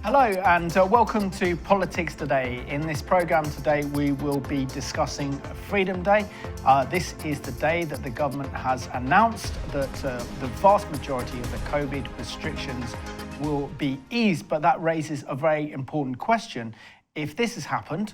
Hello and welcome to Politics Today. In this programme today we will be discussing Freedom Day. This is the day that the government has announced that the vast majority of the COVID restrictions will be eased, but that raises a very important question. If this has happened,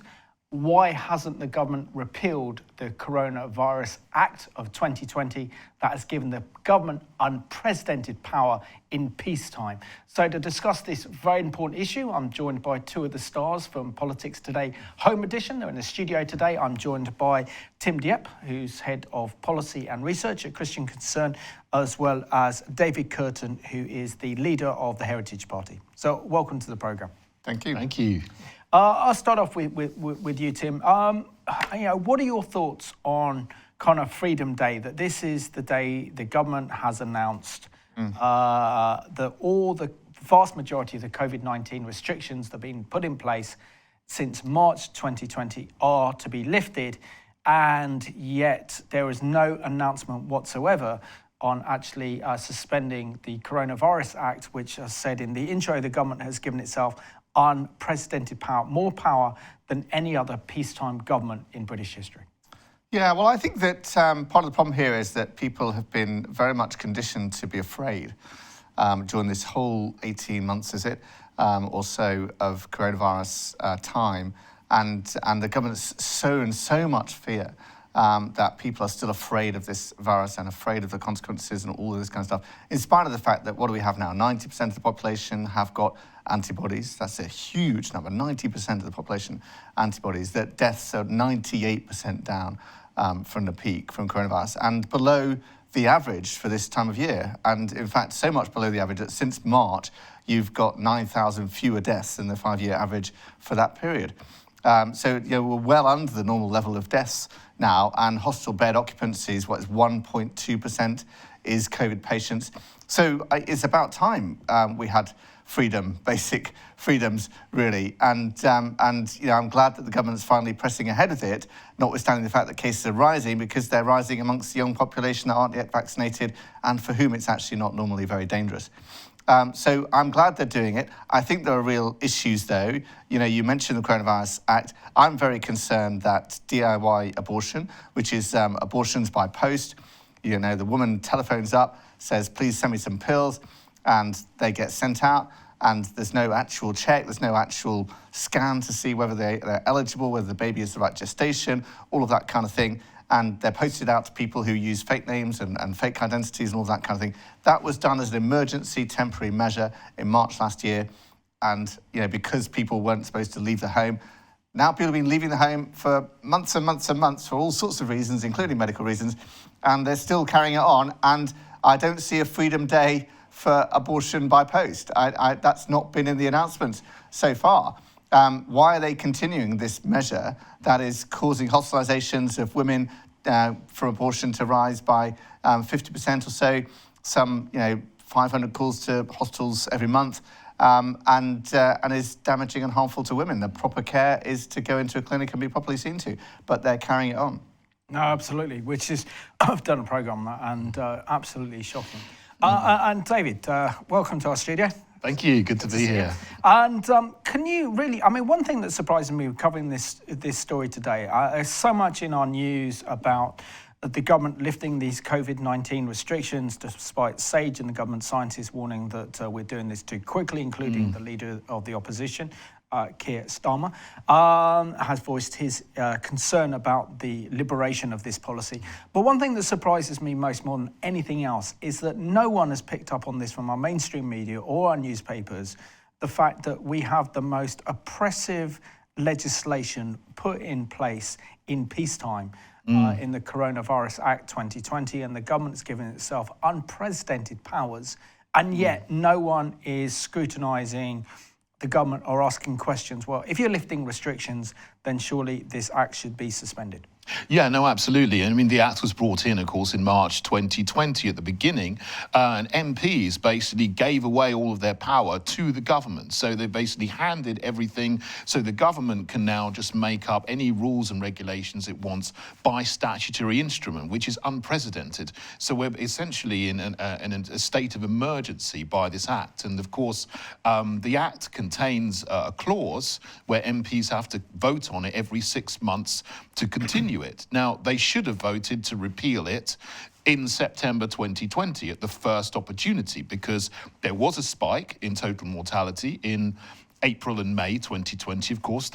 why hasn't the government repealed the Coronavirus Act of 2020 that has given the government unprecedented power in peacetime? So to discuss this very important issue, I'm joined by two of the stars from Politics Today Home Edition. They're in the studio today. I'm joined by Tim Dieppe, who's Head of Policy and Research at Christian Concern, as well as David Curtin, who is the leader of the Heritage Party. So welcome to the programme. Thank you. Thank you. I'll start off with you, Tim. What are your thoughts on kind of Freedom Day? That this is the day the government has announced that all the vast majority of the COVID-19 restrictions that have been put in place since March 2020 are to be lifted, and yet there is no announcement whatsoever on actually suspending the Coronavirus Act, which, as said in the intro, the government has given itself unprecedented power, more power than any other peacetime government in British history. Yeah, well, I think that part of the problem here is that people have been very much conditioned to be afraid during this whole 18 months, is it, or so of coronavirus time. And the government's sown so much fear that people are still afraid of this virus and afraid of the consequences and all of this kind of stuff, in spite of the fact that what do we have now? 90% of the population have got antibodies. That's a huge number, 90% of the population antibodies, that deaths are 98% down from the peak from coronavirus and below the average for this time of year. And in fact, so much below the average that since March, you've got 9,000 fewer deaths than the 5-year average for that period. So we're well under the normal level of deaths now, and hospital bed occupancy is 1.2% is COVID patients. So it's about time we had freedom, basic freedoms, really. And I'm glad that the government's finally pressing ahead with it, notwithstanding the fact that cases are rising, because they're rising amongst the young population that aren't yet vaccinated and for whom it's actually not normally very dangerous. So I'm glad they're doing it. I think there are real issues, though. You mentioned the Coronavirus Act. I'm very concerned that DIY abortion, which is abortions by post, the woman telephones up, says, please send me some pills, and they get sent out, and there's no actual check, there's no actual scan to see whether they're eligible, whether the baby is the right gestation, all of that kind of thing. And they're posted out to people who use fake names and fake identities and all that kind of thing. That was done as an emergency temporary measure in March last year. And, because people weren't supposed to leave the home, now people have been leaving the home for months and months and months for all sorts of reasons, including medical reasons, and they're still carrying it on. And I don't see a Freedom Day for abortion by post. That's not been in the announcements so far. Why are they continuing this measure that is causing hospitalizations of women for abortion to rise by 50% or so, some 500 calls to hospitals every month, and is damaging and harmful to women? The proper care is to go into a clinic and be properly seen to, but they're carrying it on. No, absolutely, which is, I've done a programme on that, and absolutely shocking. And David, welcome to our studio. Thank you. Good to be here. And can you really, one thing that surprised me covering this story today, there's so much in our news about the government lifting these COVID-19 restrictions, despite SAGE and the government scientists warning that we're doing this too quickly, including the leader of the opposition, Keir Starmer, has voiced his concern about the liberation of this policy. But one thing that surprises me more than anything else is that no one has picked up on this from our mainstream media or our newspapers, the fact that we have the most oppressive legislation put in place in peacetime in the Coronavirus Act 2020, and the government's given itself unprecedented powers, and yet no one is scrutinising the government or asking questions. Well, if you're lifting restrictions, then surely this act should be suspended. Yeah, no, absolutely. I mean, the Act was brought in, of course, in March 2020 at the beginning, and MPs basically gave away all of their power to the government. So they basically handed everything, so the government can now just make up any rules and regulations it wants by statutory instrument, which is unprecedented. So we're essentially in a state of emergency by this Act. And of course, the Act contains a clause where MPs have to vote on it every 6 months to continue it. Now, they should have voted to repeal it in September 2020 at the first opportunity, because there was a spike in total mortality in April and May 2020. Of course,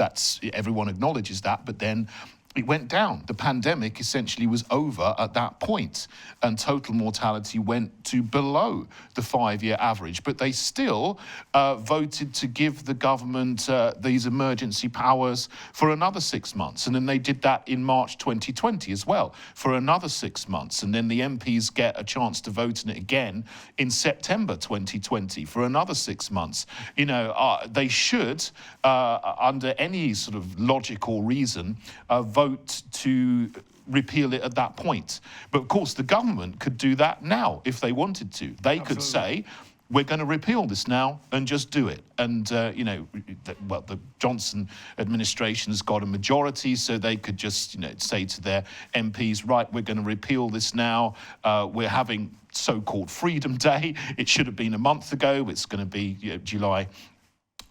everyone acknowledges that, but then it went down. The pandemic essentially was over at that point, and total mortality went to below the 5-year average. But they still voted to give the government these emergency powers for another 6 months. And then they did that in March 2020 as well, for another 6 months. And then the MPs get a chance to vote on it again in September 2020 for another 6 months. You know, they should, under any sort of logical reason, vote to repeal it at that point. But of course, the government could do that now if they wanted to. They could say, we're going to repeal this now and just do it. And, the Johnson administration has got a majority, so they could just, say to their MPs, right, we're going to repeal this now. We're having so-called Freedom Day. It should have been a month ago. It's going to be July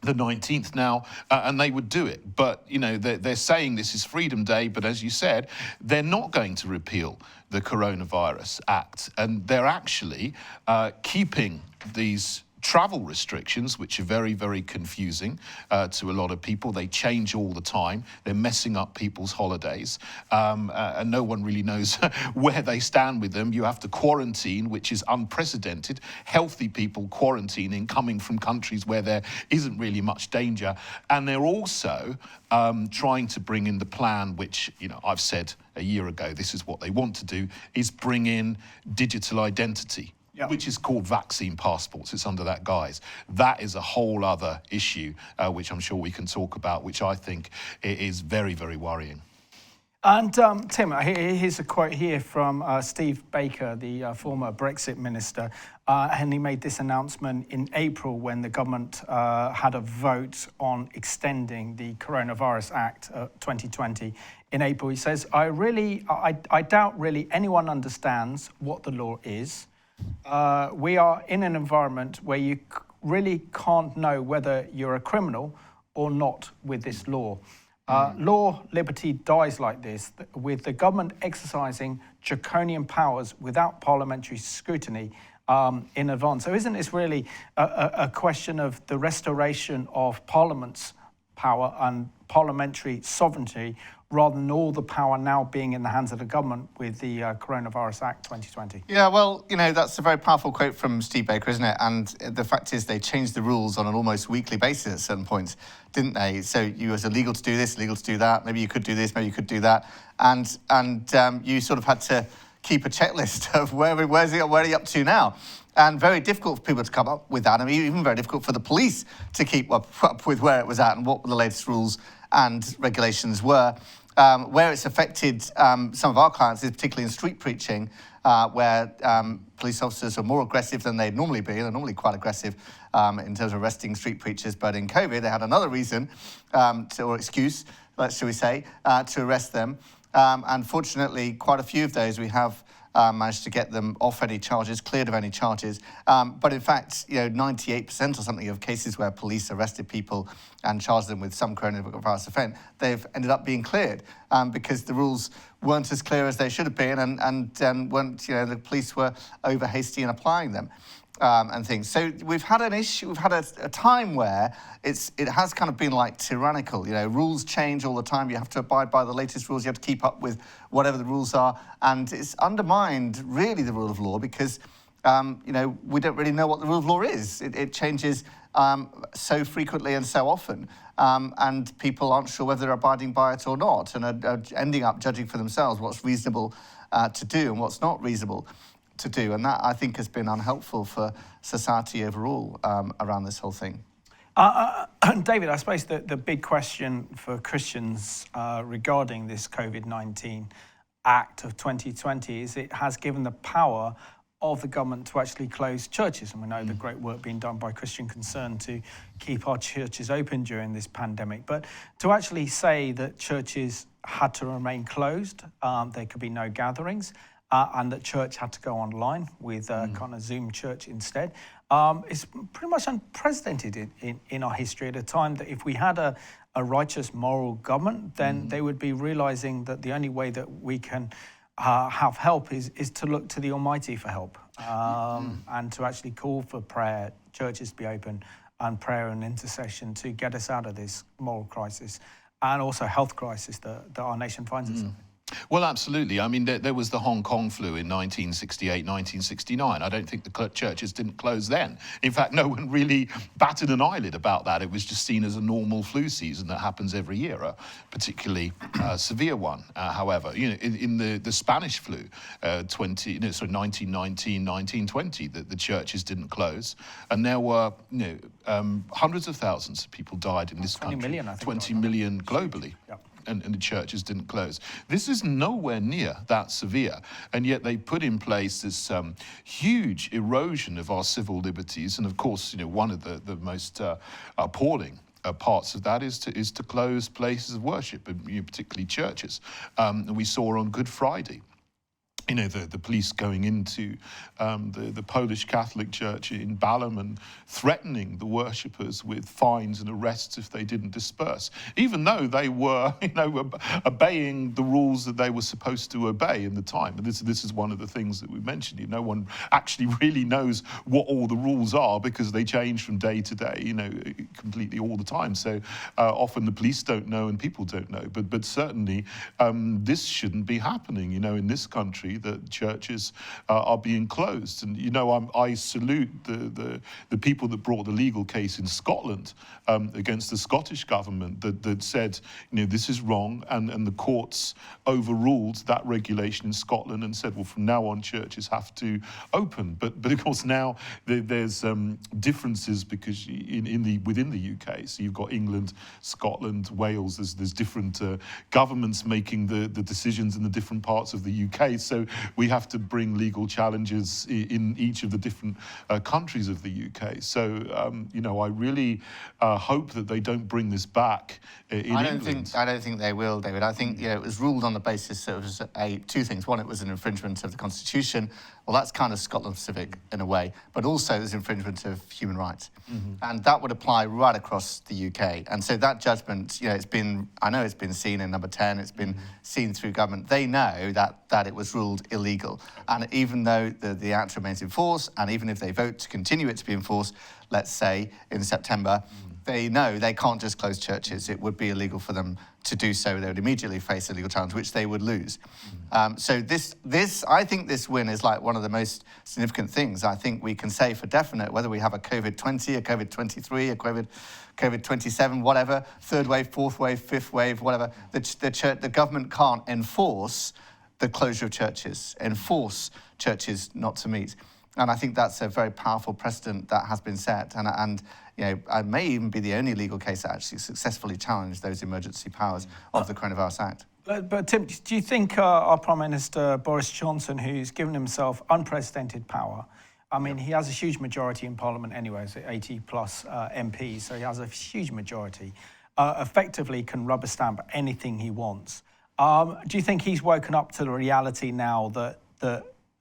the 19th now, and they would do it. But, they're saying this is Freedom Day, but as you said, they're not going to repeal the Coronavirus Act. And they're actually keeping these travel restrictions, which are very, very confusing to a lot of people. They change all the time. They're messing up people's holidays, and no one really knows where they stand with them. You have to quarantine, which is unprecedented. Healthy people quarantining, coming from countries where there isn't really much danger. And they're also trying to bring in the plan, which, I've said a year ago, this is what they want to do, is bring in digital identity. Yep. Which is called vaccine passports. It's under that guise. That is a whole other issue, which I'm sure we can talk about, which I think is very, very worrying. And Tim, here's a quote here from Steve Baker, the former Brexit minister, and he made this announcement in April when the government had a vote on extending the Coronavirus Act 2020 in April. He says, I doubt really anyone understands what the law is. We are in an environment where you really can't know whether you're a criminal or not with this law. Law, liberty dies like this, with the government exercising draconian powers without parliamentary scrutiny in advance. So isn't this really a question of the restoration of Parliament's power and parliamentary sovereignty, rather than all the power now being in the hands of the government with the Coronavirus Act 2020? Yeah, well, that's a very powerful quote from Steve Baker, isn't it? And the fact is they changed the rules on an almost weekly basis at certain points, didn't they? So you was illegal to do this, illegal to do that. Maybe you could do this, maybe you could do that. And you sort of had to keep a checklist of where are you up to now? And very difficult for people to come up with that. I mean, even very difficult for the police to keep up with where it was at and what the latest rules and regulations were. Where it's affected some of our clients is particularly in street preaching, where police officers are more aggressive than they'd normally be. They're normally quite aggressive in terms of arresting street preachers, but in COVID they had another reason or excuse, shall we say, to arrest them. And fortunately, quite a few of those we have managed to get them off any charges, cleared of any charges. But in fact, 98% or something of cases where police arrested people and charged them with some coronavirus offence, they've ended up being cleared because the rules weren't as clear as they should have been, and weren't, the police were over hasty in applying them. And things. So we've had an issue, we've had a time where it has kind of been like tyrannical. Rules change all the time. You have to abide by the latest rules. You have to keep up with whatever the rules are. And it's undermined, really, the rule of law because, we don't really know what the rule of law is. It changes so frequently and so often. And people aren't sure whether they're abiding by it or not, and are ending up judging for themselves what's reasonable to do and what's not reasonable to do, and that I think has been unhelpful for society overall around this whole thing. David, I suppose the big question for Christians regarding this COVID-19 Act of 2020 is it has given the power of the government to actually close churches. And we know the great work being done by Christian Concern to keep our churches open during this pandemic. But to actually say that churches had to remain closed, there could be no gatherings, and that church had to go online with kind of Zoom church instead, is pretty much unprecedented in our history at a time that if we had a righteous moral government, then they would be realizing that the only way that we can have help is to look to the Almighty for help, and to actually call for prayer, churches to be open, and prayer and intercession to get us out of this moral crisis and also health crisis that our nation finds itself in. Well, absolutely. I mean, there was the Hong Kong flu in 1968, 1969. I don't think the churches didn't close then. In fact, no one really batted an eyelid about that. It was just seen as a normal flu season that happens every year, a particularly severe one. However, in the Spanish flu, 1919, 1920, the churches didn't close, and there were hundreds of thousands of people died in this country. 20 million, I think. 20 million globally. Yep. And the churches didn't close. This is nowhere near that severe, and yet they put in place this huge erosion of our civil liberties. And of course, one of the most appalling parts of that is to close places of worship, particularly churches. We saw on Good Friday, the police going into the Polish Catholic Church in Balham and threatening the worshippers with fines and arrests if they didn't disperse, even though they were, obeying the rules that they were supposed to obey in the time. And this is one of the things that we mentioned. No one actually really knows what all the rules are because they change from day to day, completely all the time. So often the police don't know and people don't know. But certainly this shouldn't be happening, in this country, that churches are being closed. And I salute the people that brought the legal case in Scotland against the Scottish government that said this is wrong, and the courts overruled that regulation in Scotland and said, well, from now on churches have to open. But of course now there's differences because within the UK, so you've got England, Scotland, Wales. There's different governments making the decisions in the different parts of the UK. So we have to bring legal challenges in each of the different countries of the UK. So, I really hope that they don't bring this back in England. I don't think they will, David. I think it was ruled on the basis that it was two things. One, it was an infringement of the Constitution. Well, that's kind of Scotland-specific in a way, but also there's infringement of human rights. And that would apply right across the UK. And so that judgment, I know it's been seen in Number 10, it's been seen through government. They know that it was ruled illegal. And even though the Act remains in force, and even if they vote to continue it to be in force, let's say in September, they know they can't just close churches. It would be illegal for them to do so. They would immediately face a legal challenge, which they would lose. So I think this win is like one of the most significant things I think we can say for definite, whether we have a COVID-20, a COVID-23, a COVID-27, whatever, third wave, fourth wave, fifth wave, whatever. The government can't enforce the closure of churches, enforce churches not to meet. And I think that's a very powerful precedent that has been set. And it may even be the only legal case that actually successfully challenged those emergency powers of the Coronavirus Act. But Tim, do you think our Prime Minister, Boris Johnson, who's given himself unprecedented power, I mean, he has a huge majority in Parliament anyway, so 80 plus MPs, so he has a huge majority, effectively can rubber stamp anything he wants. Do you think he's woken up to the reality now that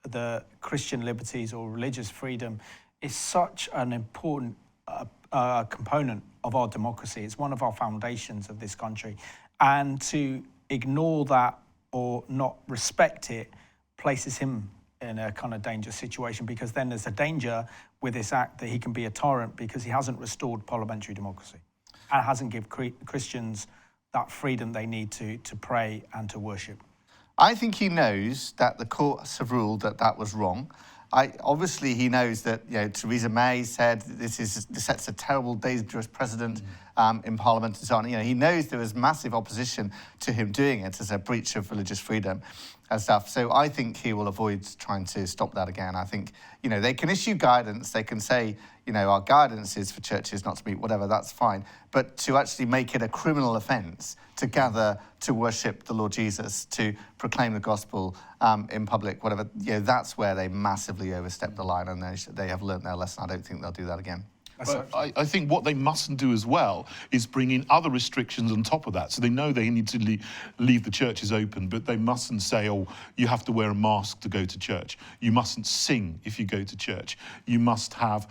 the Christian liberties or religious freedom is such an important component of our democracy? It's one of our foundations of this country. And to ignore that or not respect it places him in a kind of dangerous situation, because then there's a danger with this act that he can be a tyrant because he hasn't restored parliamentary democracy and hasn't given Christians that freedom they need to pray and to worship. I think he knows that the courts have ruled that was wrong. Obviously, he knows that Theresa May said this sets a terrible, dangerous precedent in Parliament and so on. He knows there was massive opposition to him doing it as a breach of religious freedom. and stuff. So I think he will avoid trying to stop that again. I think, they can issue guidance. They can say, our guidance is for churches not to meet, whatever, that's fine. But to actually make it a criminal offence to gather, to worship the Lord Jesus, to proclaim the gospel in public, whatever, that's where they massively overstep the line, and they have learnt their lesson. I don't think they'll do that again. But I think what they mustn't do as well is bring in other restrictions on top of that. So they know they need to leave the churches open, but they mustn't say, oh, you have to wear a mask to go to church. You mustn't sing if you go to church. You must have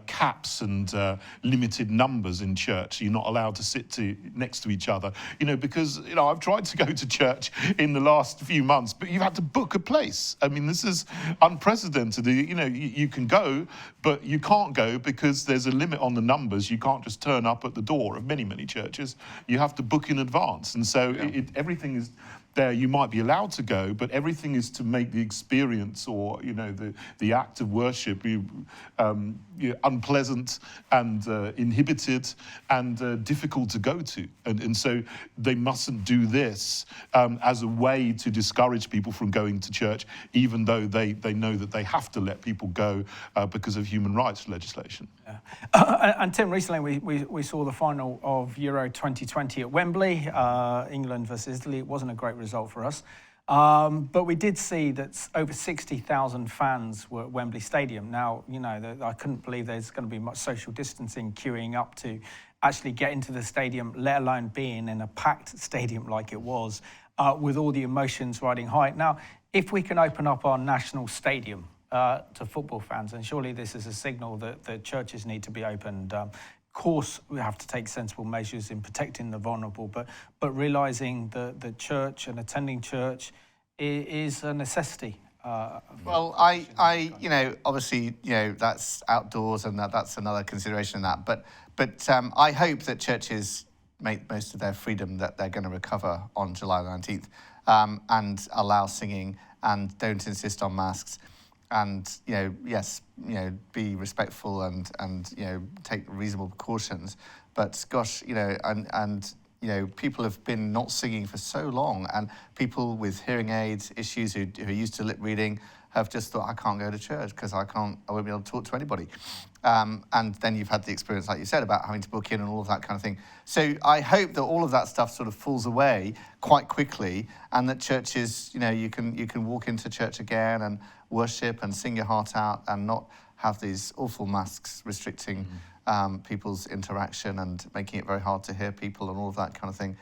caps and limited numbers in church. You're not allowed to sit next to each other. Because, I've tried to go to church in the last few months, but you've had to book a place. I mean, this is unprecedented. You can go, but you can't go because there's a limit on the numbers. You can't just turn up at the door of many, many churches. You have to book in advance. And so everything is there. You might be allowed to go, but everything is to make the experience or, the act of worship unpleasant and inhibited and difficult to go to. And so they mustn't do this as a way to discourage people from going to church, even though they know that they have to let people go because of human rights legislation. Yeah. And Tim, recently we saw the final of Euro 2020 at Wembley, England versus Italy. It wasn't a great result for us. But we did see that over 60,000 fans were at Wembley Stadium. Now, I couldn't believe there's going to be much social distancing queuing up to actually get into the stadium, let alone being in a packed stadium like it was, with all the emotions riding high. Now, if we can open up our national stadium to football fans, and surely this is a signal that the churches need to be opened. Of course, we have to take sensible measures in protecting the vulnerable, but realising that the church and attending church is a necessity. Well, I obviously, that's outdoors, and that's another consideration in that. But I hope that churches make most of their freedom that they're going to recover on July the 19th, and allow singing and don't insist on masks. And be respectful and take reasonable precautions. But gosh, people have been not singing for so long, and people with hearing aids issues who are used to lip reading have just thought, I can't go to church because I won't be able to talk to anybody. And then you've had the experience, like you said, about having to book in and all of that kind of thing. So I hope that all of that stuff sort of falls away quite quickly, and that churches, you can walk into church again and worship and sing your heart out and not have these awful masks restricting people's interaction and making it very hard to hear people and all of that kind of thing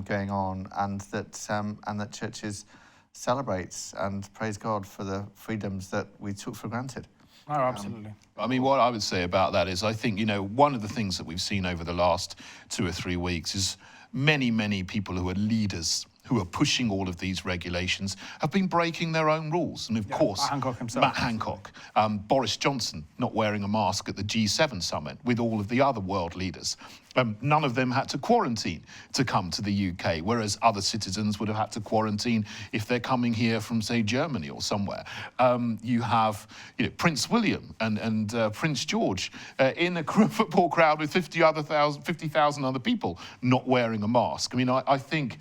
going on, and that churches celebrates and praise God for the freedoms that we took for granted. Oh, absolutely. I mean, what I would say about that is I think, one of the things that we've seen over the last 2 or 3 weeks is many, many people who are leaders who are pushing all of these regulations have been breaking their own rules. And of course, Matt Hancock, Boris Johnson not wearing a mask at the G7 summit with all of the other world leaders. None of them had to quarantine to come to the UK, whereas other citizens would have had to quarantine if they're coming here from, say, Germany or somewhere. You have Prince William and Prince George in a football crowd with 50,000 other people not wearing a mask. I mean, I think,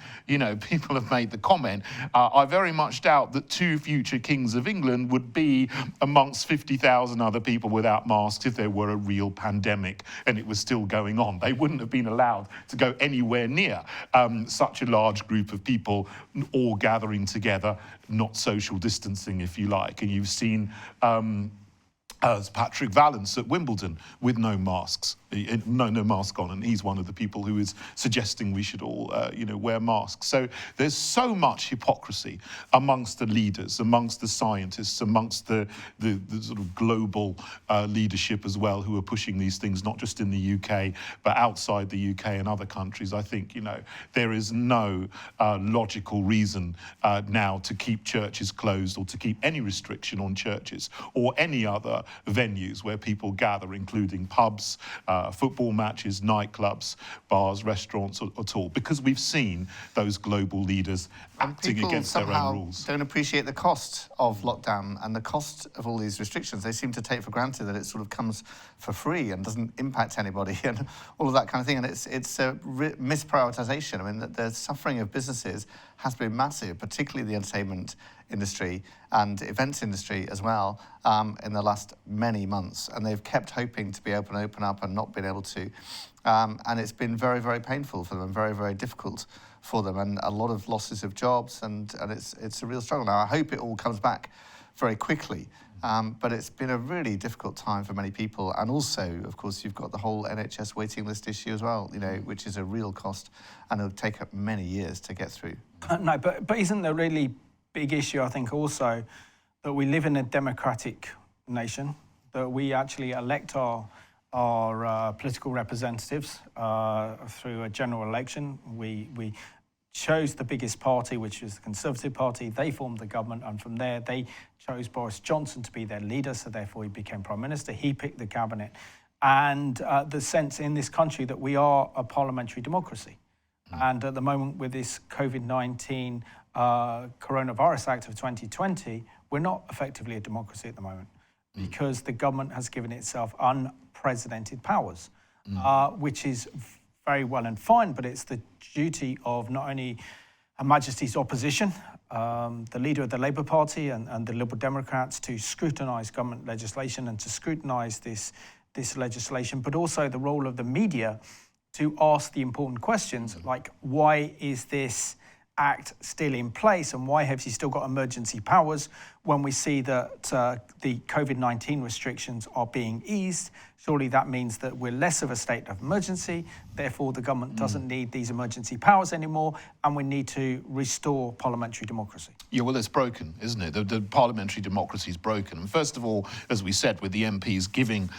people have made the comment. I very much doubt that 2 future kings of England would be amongst 50,000 other people without masks if there were a real pandemic and it was still going on. They wouldn't have been allowed to go anywhere near such a large group of people all gathering together, not social distancing, if you like. And you've seen Patrick Vallance at Wimbledon with no masks, no mask on, and he's one of the people who is suggesting we should all, wear masks. So there's so much hypocrisy amongst the leaders, amongst the scientists, amongst the sort of global leadership as well, who are pushing these things, not just in the UK, but outside the UK and other countries. I think, there is no logical reason now to keep churches closed or to keep any restriction on churches or any other venues where people gather, including pubs, football matches, nightclubs, bars, restaurants at all, because we've seen those global leaders acting against their own rules. Don't appreciate the cost of lockdown and the cost of all these restrictions. They seem to take for granted that it sort of comes for free and doesn't impact anybody and all of that kind of thing. And it's a misprioritization. I mean, the suffering of businesses has been massive, particularly the entertainment industry and events industry as well, in the last many months. And they've kept hoping to be open up and not been able to. And it's been very, very painful for them and very, very difficult for them, and a lot of losses of jobs, and it's a real struggle. Now, I hope it all comes back very quickly, but it's been a really difficult time for many people. And also, of course, you've got the whole NHS waiting list issue as well, which is a real cost, and it'll take up many years to get through. No, but isn't the really big issue, I think, also that we live in a democratic nation, that we actually elect our political representatives through a general election. We chose the biggest party, which is the Conservative Party. They formed the government, and from there they chose Boris Johnson to be their leader, so therefore he became Prime Minister. He picked the cabinet. And the sense in this country that we are a parliamentary democracy. And at the moment, with this COVID-19 Coronavirus Act of 2020, we're not effectively a democracy at the moment, because the government has given itself unprecedented powers, which is very well and fine, but it's the duty of not only Her Majesty's opposition, the leader of the Labour Party and the Liberal Democrats, to scrutinise government legislation and to scrutinise this legislation, but also the role of the media to ask the important questions like, why is this act still in place, and why have you still got emergency powers when we see that the COVID-19 restrictions are being eased? Surely that means that we're less of a state of emergency, therefore the government doesn't need these emergency powers anymore, and we need to restore parliamentary democracy. Yeah, well, it's broken, isn't it? The parliamentary democracy is broken. And first of all, as we said, with the MPs giving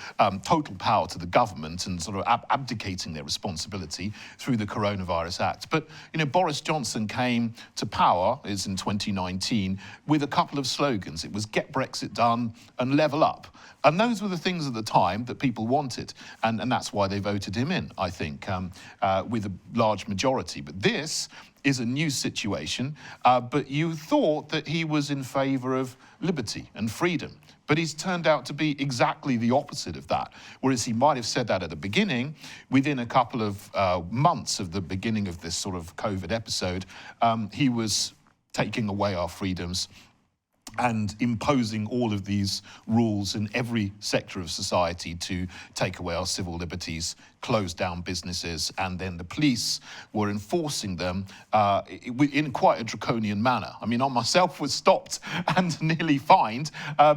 total power to the government and sort of abdicating their responsibility through the Coronavirus Act. But, Boris Johnson came to power, is in 2019, with a couple of slogans. It was get Brexit done and level up. And those were the things at the time that people wanted. And that's why they voted him in, I think, with a large majority. But this is a new situation. But you thought that he was in favour of liberty and freedom. But he's turned out to be exactly the opposite of that. Whereas he might have said that at the beginning, within a couple of months of the beginning of this sort of COVID episode, he was taking away our freedoms and imposing all of these rules in every sector of society to take away our civil liberties, close down businesses, and then the police were enforcing them in quite a draconian manner. I mean, I myself was stopped and nearly fined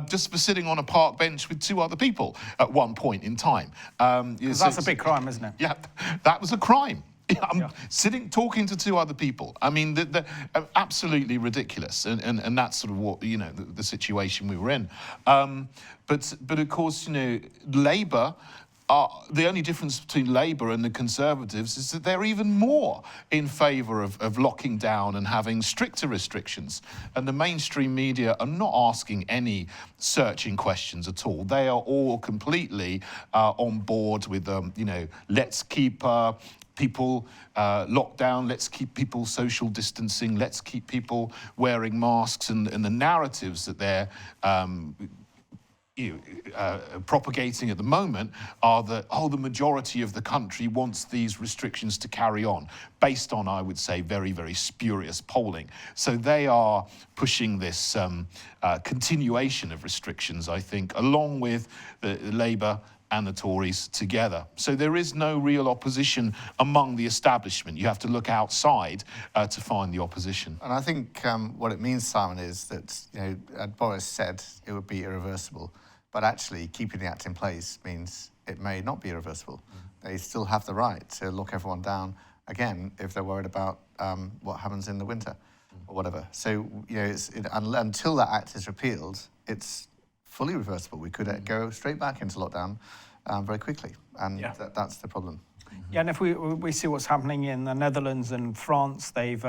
just for sitting on a park bench with two other people at one point in time. That's a big crime, isn't it? Yeah, that was a crime. I'm sitting, talking to two other people. I mean, they're absolutely ridiculous, and that's sort of what the situation we were in. But of course, Labour. The only difference between Labour and the Conservatives is that they're even more in favour of locking down and having stricter restrictions. And the mainstream media are not asking any searching questions at all. They are all completely on board with, let's keep people locked down, let's keep people social distancing, let's keep people wearing masks, and the narratives that they're propagating at the moment are that, the majority of the country wants these restrictions to carry on, based on, I would say, very, very spurious polling. So they are pushing this continuation of restrictions, I think, along with the Labour and the Tories together. So there is no real opposition among the establishment. You have to look outside to find the opposition. And I think what it means, Simon, is that Boris said it would be irreversible, but actually keeping the Act in place means it may not be irreversible. They still have the right to lock everyone down again if they're worried about what happens in the winter or whatever. So until that Act is repealed, it's fully reversible. We could go straight back into lockdown very quickly, and that's the problem. Yeah, and if we see what's happening in the Netherlands and France, they've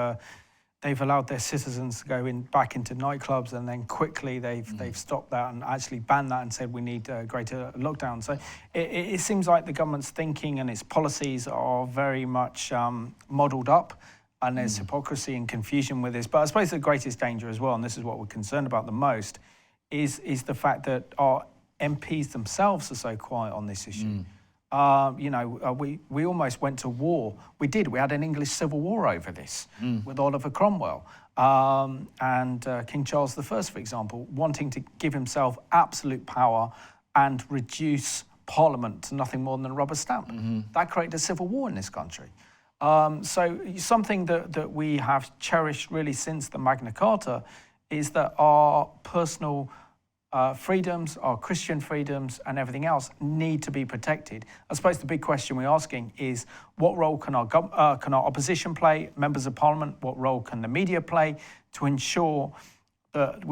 allowed their citizens to go back into nightclubs, and then quickly they've stopped that and actually banned that and said we need a greater lockdown. So it seems like the government's thinking and its policies are very much modelled up, and there's hypocrisy and confusion with this. But I suppose the greatest danger as well, and this is what we're concerned about the most, is the fact that our MPs themselves are so quiet on this issue. We almost went to war. We did. We had an English civil war over this with Oliver Cromwell and King Charles I, for example, wanting to give himself absolute power and reduce Parliament to nothing more than a rubber stamp. That created a civil war in this country. So something that we have cherished really since the Magna Carta is that our personal freedoms, our Christian freedoms and everything else need to be protected. I suppose the big question we're asking is what role can our opposition play, members of Parliament, what role can the media play to ensure that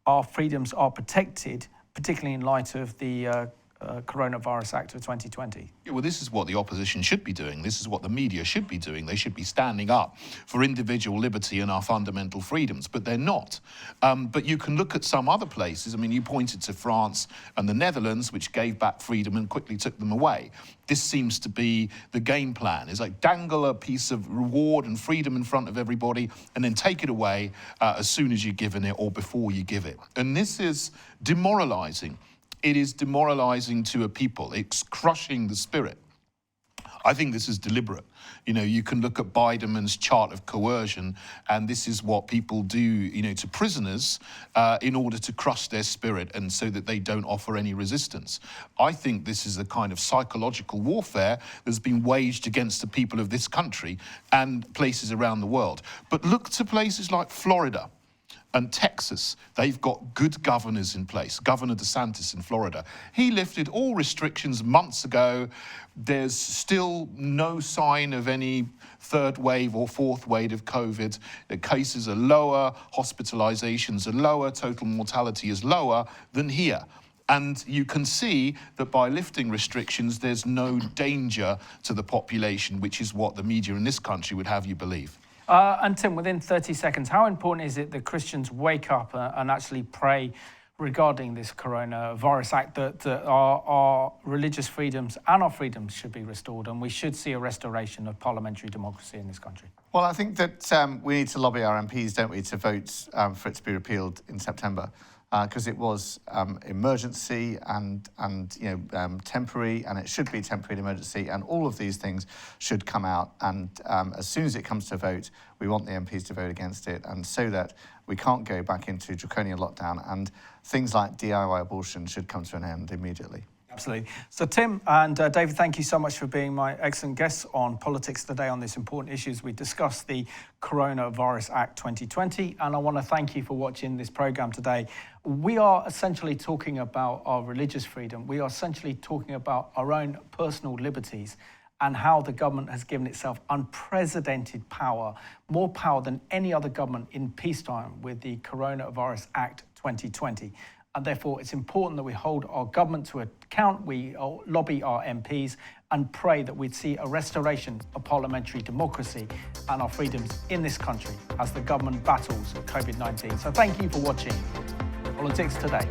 our freedoms are protected, particularly in light of the Coronavirus Act of 2020. Yeah, well, this is what the opposition should be doing. This is what the media should be doing. They should be standing up for individual liberty and our fundamental freedoms, but they're not. But you can look at some other places. I mean, you pointed to France and the Netherlands, which gave back freedom and quickly took them away. This seems to be the game plan. It's like dangle a piece of reward and freedom in front of everybody and then take it away as soon as you're given it or before you give it. And this is demoralizing. It is demoralizing to a people. It's crushing the spirit. I think this is deliberate. You can look at Biderman's chart of coercion, and this is what people do, to prisoners in order to crush their spirit and so that they don't offer any resistance. I think this is a kind of psychological warfare that's been waged against the people of this country and places around the world. But look to places like Florida and Texas. They've got good governors in place. Governor DeSantis in Florida. He lifted all restrictions months ago. There's still no sign of any third wave or fourth wave of COVID. The cases are lower, hospitalizations are lower, total mortality is lower than here. And you can see that by lifting restrictions, there's no danger to the population, which is what the media in this country would have you believe. And Tim, within 30 seconds, how important is it that Christians wake up and actually pray regarding this Coronavirus Act, that our religious freedoms and our freedoms should be restored and we should see a restoration of parliamentary democracy in this country? Well, I think that we need to lobby our MPs, don't we, to vote for it to be repealed in September. Because it was emergency and temporary, and it should be temporary and emergency, and all of these things should come out. And as soon as it comes to vote, we want the MPs to vote against it, and so that we can't go back into draconian lockdown, and things like DIY abortion should come to an end immediately. Absolutely. So Tim and David, thank you so much for being my excellent guests on Politics Today on this important issues. We discussed the Coronavirus Act 2020, and I want to thank you for watching this programme today. We are essentially talking about our religious freedom. We are essentially talking about our own personal liberties and how the government has given itself unprecedented power, more power than any other government in peacetime with the Coronavirus Act 2020. And therefore, it's important that we hold our government to account, we lobby our MPs and pray that we'd see a restoration of parliamentary democracy and our freedoms in this country as the government battles COVID-19. So thank you for watching Politics Today.